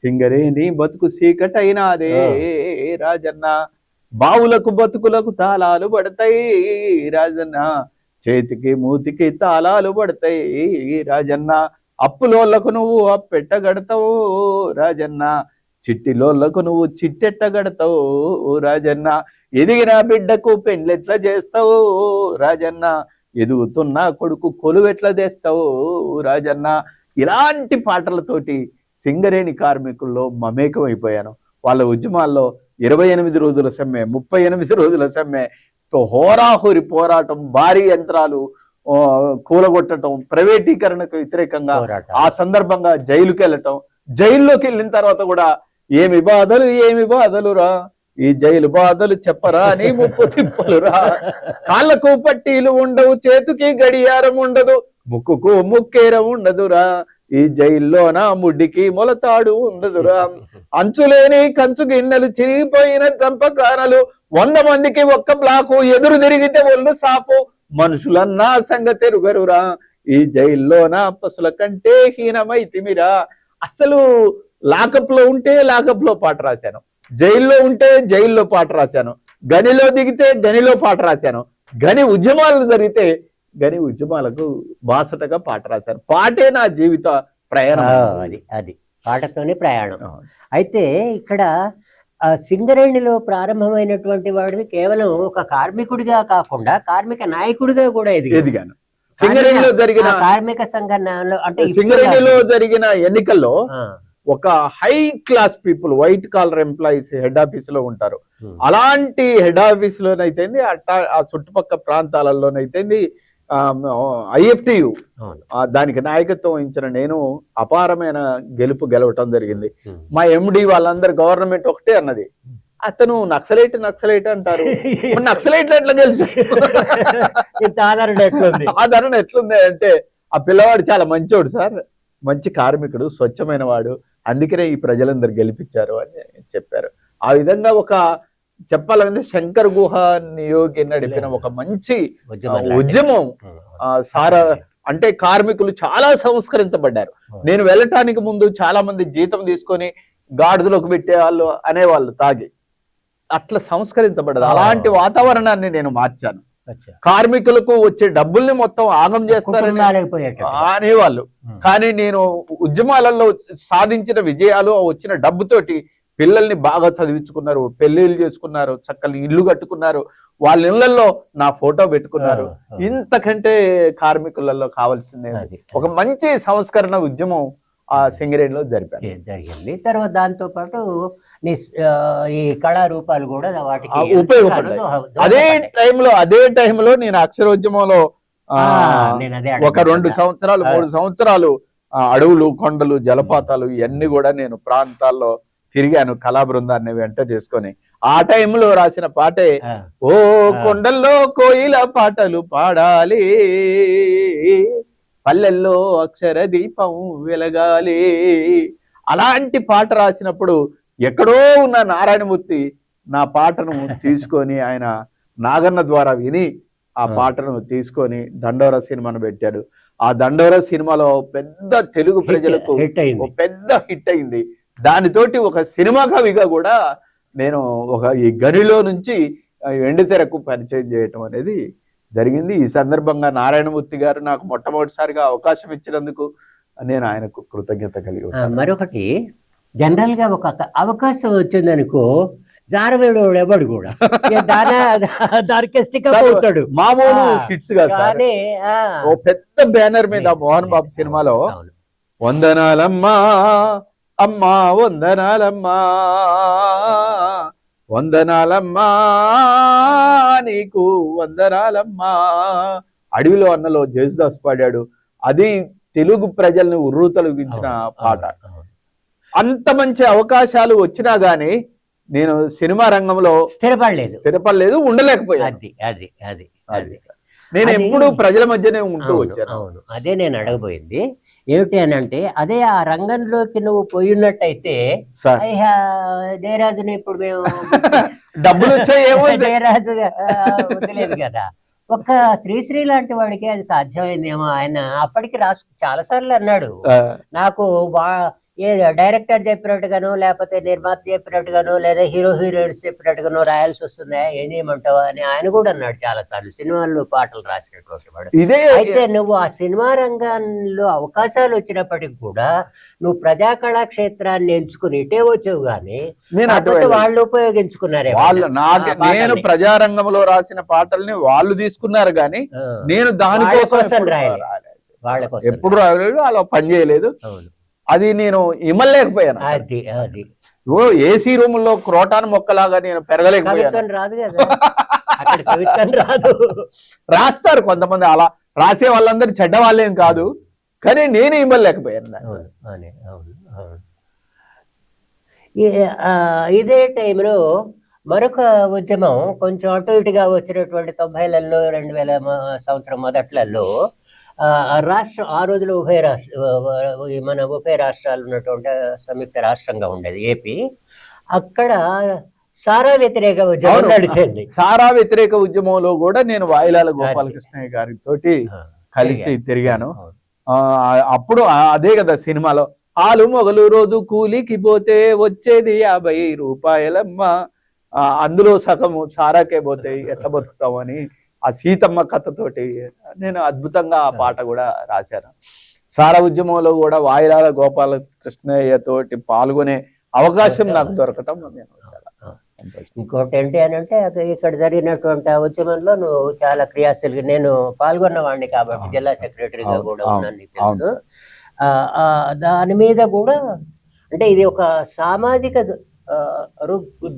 సింగరేణి బతుకు సీకటైనాదే రాజన్న, బావులకు బతుకులకు తాళాలు పడతాయి రాజన్న, చేతికి మూతికి తాళాలు పడతాయి రాజన్న, అప్పులోళ్లకు నువ్వు అప్పెట్టగడతావు రాజన్న, చిట్టిలోళ్లకు నువ్వు చిట్టెట్టగడతావు రాజన్న, ఎదిగిన బిడ్డకు పెండ్లెట్లా చేస్తావు రాజన్న, ఎదుగుతున్న కొడుకు కొలువెట్లా తెస్తావు రాజన్న. ఇలాంటి పాటలతోటి సింగరేణి కార్మికుల్లో మమేకం అయిపోయాను. వాళ్ళ ఉద్యమాల్లో 28 రోజుల సమ్మె, 38 రోజుల సమ్మె, హోరాహోరి పోరాటం, భారీ యంత్రాలు కూలగొట్టడం, ప్రైవేటీకరణకు వ్యతిరేకంగా ఆ సందర్భంగా జైలుకి వెళ్ళటం, జైల్లోకి వెళ్ళిన తర్వాత కూడా ఏమి బాధలు రా, ఈ జైలు బాధలు చెప్పరా అని ముప్పు తిప్పలురా, కాళ్ళకు పట్టీలు ఉండవు, చేతికి గడియారం ఉండదు, ముక్కుకు ముక్కేరం ఉండదురా, ఈ జైల్లో నా ముడ్డికి మొలతాడు ఉండదురా, అంచులేని కంచు గిన్నెలు, చిరిగిపోయిన చంపకానలు, 100 మందికి ఒక్క బ్లాకు, ఎదురు తిరిగితే ఒళ్ళు సాపు, మనుషులన్నా సంగతి ఎరుగరురా, ఈ జైల్లో నా పసుల కంటే హీనమైతిమిరా. అసలు లాకప్ లో ఉంటే లాకప్ లో పాట రాశాను, జైల్లో ఉంటే జైల్లో పాట రాశాను, గనిలో దిగితే గనిలో పాట రాశాను, గని ఉద్యమాలు జరిగితే గని ఉద్యమాలకు బాసటగా పాట రాశాను. పాటే నా జీవిత ప్రయాణం. అది పాటతోనే ప్రయాణం. అయితే ఇక్కడ సింగరేణిలో ప్రారంభమైనటువంటి వాడివి కేవలం ఒక కార్మికుడిగా కాకుండా కార్మిక నాయకుడిగా కూడా ఎదిగాను. సింగరేణిలో జరిగిన కార్మిక సంఘంలో, అంటే సింగరేణిలో జరిగిన ఎన్నికల్లో ఒక high class people, white collar employees head office లో ఉంటారు. అలాంటి హెడ్ ఆఫీస్ లోనైతే ఆ చుట్టుపక్కల ప్రాంతాలలోనైతే IFTU దానికి నాయకత్వం వహించిన నేను అపారమైన గెలవటం జరిగింది. మా MD వాళ్ళందరూ గవర్నమెంట్ ఒకటే అన్నది, అతను నక్సలైట్ అంటారు, నక్సలైట్లు ఎట్లా గెలిచి ఆదరణ ఎట్లుంది అంటే, ఆ పిల్లవాడు చాలా మంచోడు సార్, మంచి కార్మికుడు, స్వచ్ఛమైన వాడు, అందుకనే ఈ ప్రజలందరూ గెలిపించారు అని చెప్పారు. ఆ విధంగా ఒక చెప్పాలంటే శంకర్ గుహ నియోగి నడిపిన ఒక మంచి ఉద్యమం అంటే కార్మికులు చాలా సంస్కరించబడ్డారు. నేను వెళ్ళటానికి ముందు చాలా మంది జీతం తీసుకొని గాడిదలోకి పెట్టేవాళ్ళు అనేవాళ్ళు తాగి, అట్లా సంస్కరించబడ్డది. అలాంటి వాతావరణాన్ని నేను మార్చాను. కార్మికులకు వచ్చే డబ్బుల్ని మొత్తం ఆగం చేస్తారని అనేవాళ్ళు, కానీ నేను ఉద్యమాలలో సాధించిన విజయాలు, వచ్చిన డబ్బుతోటి పిల్లల్ని బాగా చదివించుకున్నారు, పెళ్లిళ్ళు చేసుకున్నారు, చక్కని ఇల్లు కట్టుకున్నారు, వాళ్ళ ఇళ్లలో నా ఫోటో పెట్టుకున్నారు. ఇంతకంటే కార్మికులలో కావాల్సిందే ఒక మంచి సంస్కరణ ఉద్యమం ఆ సింగరేణిలో జరిగింది. తర్వాత దాంతో పాటు ఈ కళారూపాలు కూడా వాటికి ఉపయోగపడ్డాయి. అదే టైంలో నేను అక్షరోద్యమంలో ఒక 2 సంవత్సరాలు 3 సంవత్సరాలు అడవులు, కొండలు, జలపాతాలు ఇవన్నీ కూడా నేను ప్రాంతాల్లో తిరిగాను, కళా బృందాన్ని వెంట చేసుకొని. ఆ టైంలో రాసిన పాటే ఓ కొండల్లో కోయిల పాటలు పాడాలి, పల్లెల్లో అక్షర దీపం వెలగాలి. అలాంటి పాట రాసినప్పుడు ఎక్కడో ఉన్న నారాయణమూర్తి నా పాటను తీసుకొని ఆయన నాగన్న ద్వారా విని ఆ పాటను తీసుకొని దండోర సినిమాను పెట్టాడు. ఆ దండోర సినిమాలో పెద్ద తెలుగు ప్రజలకు పెద్ద హిట్ అయింది. దానితోటి ఒక సినిమా కవిగా కూడా నేను ఈ గనిలో నుంచి ఎండితెరకు పరిచయం చేయటం అనేది జరిగింది. ఈ సందర్భంగా నారాయణమూర్తి గారు నాకు మొట్టమొదటిసారిగా అవకాశం ఇచ్చినందుకు నేను ఆయనకు కృతజ్ఞత కలిగి ఉన్నాను. మరొకటి, జనరల్ గా ఒక అవకాశం వచ్చిందనుకో జారవేడు ఎవడు కూడా దానికేస్తాడు, మామూలు హిట్స్ గా ఓ పెద్ద బ్యానర్ మీద మోహన్ బాబు సినిమాలో వందనాలమ్మా అమ్మా వందనాలమ్మా వందనాలమ్మా నీకు వందనాలమ్మా, అడవిలో అన్నలో జేసుదాస్ పాడాడు. అది తెలుగు ప్రజల్ని ఉర్రూతలుగించిన పాట. అవును. అంత మంచి అవకాశాలు వచ్చినా గానీ నేను సినిమా రంగంలో స్థిరపడలేదు, ఉండలేకపోయాను. అది నేను ఎప్పుడు ప్రజల మధ్యనే ఉంటూ వచ్చాను. అవును, అదే నేను అడగబోయింది. ఏమిటి అని అంటే, అదే ఆ రంగంలోకి నువ్వు పోయినట్టయితే జయరాజుని ఇప్పుడు మేము డబ్బులు వచ్చాయేమో జయరాజు వదిలేదు కదా. ఒక్క శ్రీశ్రీ లాంటి వాడికి అది సాధ్యమైందేమో. ఆయన అప్పటికి చాలా సార్లు అన్నాడు, నాకు ఏ డైరెక్టర్ చెప్పినట్టుగానో లేకపోతే నిర్మాత చెప్పినట్టుగానో లేదా హీరోయిన్స్ చెప్పినట్టుగానో రాయాల్సి వస్తుందా, ఏం చేయమంటావా అని ఆయన కూడా అన్నాడు చాలా సార్లు. సినిమాల్లో పాటలు రాసినటువంటి వాడు. అయితే నువ్వు ఆ సినిమా రంగంలో అవకాశాలు వచ్చినప్పటికి కూడా నువ్వు ప్రజా కళాక్షేత్రాన్ని ఎంచుకుని ఇటే వచ్చావు గానీ వాళ్ళు ఉపయోగించుకున్నారే. నేను ప్రజారంగంలో రాసిన పాటల్ని వాళ్ళు తీసుకున్నారు గానీ నేను దానికోసం రాయలేదు, వాళ్ళ కోసం ఎప్పుడు రాయలేదు, అలా పని చేయలేదు. అది నేను ఇమ్మలేకపోయాను. ఏసీ రూమ్ లో క్రోటాన్ మొక్కలాగా నేను పెరగలేకపోయాను. రాదు కదా, రాదు. రాస్తారు కొంతమంది, అలా రాసే వాళ్ళందరూ చెడ్డ వాళ్ళేం కాదు, కానీ నేను ఇమ్మలేకపోయాను. ఇదే టైంలో మరొక ఉద్యమం కొంచెం అటు ఇటుగా వచ్చినటువంటి 90లలో 2000 సంవత్సరం మొదట్లలో ఆ రోజులో మన ఉభయ రాష్ట్రాలు ఉన్నటువంటి సంయుక్త రాష్ట్రంగా ఉండేది ఏపీ. అక్కడ సారా వ్యతిరేక ఉద్యమం నడిచింది. సారా వ్యతిరేక ఉద్యమంలో కూడా నేను వాయిలాల గోపాలకృష్ణయ్య గారితో కలిసి తిరిగాను. అప్పుడు అదే కదా సినిమాలో, ఆలు మొగలు రోజు కూలికి పోతే వచ్చేది 50 రూపాయలమ్మ, అందులో సగము సారాకే పోతే ఎట్లా బతుకుతామని ఆ సీతమ్మ కథతోటి నేను అద్భుతంగా ఆ పాట కూడా రాశాను. సారా ఉద్యమంలో కూడా వాయిలాల గోపాలకృష్ణయ్య తోటి పాల్గొనే అవకాశం నాకు దొరకటం నేను ఇంకోటి ఏంటి అని అంటే, ఇక్కడ జరిగినటువంటి ఉద్యమంలో నువ్వు చాలా క్రియాశీలిగా, నేను పాల్గొన్నవాడిని కాబట్టి జిల్లా సెక్రటరీగా కూడా ఉన్నాను తెలుసు. దాని మీద కూడా అంటే ఇది ఒక సామాజిక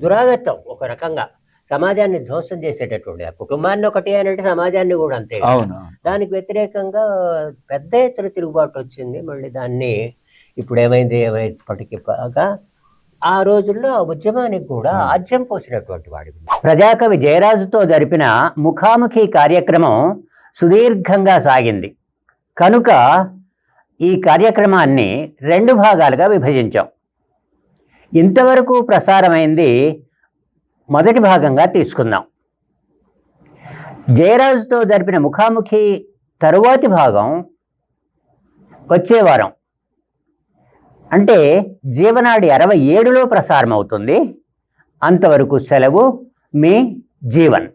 దురాగతం, ఒక రకంగా సమాజాన్ని ధ్వంసం చేసేటటువంటి, కుటుంబాన్ని ఒకటి అని అంటే సమాజాన్ని కూడా అంతే. దానికి వ్యతిరేకంగా పెద్ద ఎత్తున తిరుగుబాటు వచ్చింది. మళ్ళీ దాన్ని ఇప్పుడు ఏమైంది బాగా ఆ రోజుల్లో ఆ ఉద్యమానికి కూడా ఆజ్యం పోసినటువంటి వాడి. ప్రజాకవి జయరాజుతో జరిపిన ముఖాముఖి కార్యక్రమం సుదీర్ఘంగా సాగింది కనుక ఈ కార్యక్రమాన్ని 2 భాగాలుగా విభజించాం. ఇంతవరకు ప్రసారమైంది మొదటి భాగంగా తీసుకుందాం. జయరాజుతో జరిపిన ముఖాముఖి తరువాతి భాగం వచ్చే వారం, అంటే జీవనాడి 67లో ప్రసారం అవుతుంది. అంతవరకు సెలవు, మీ జీవన్.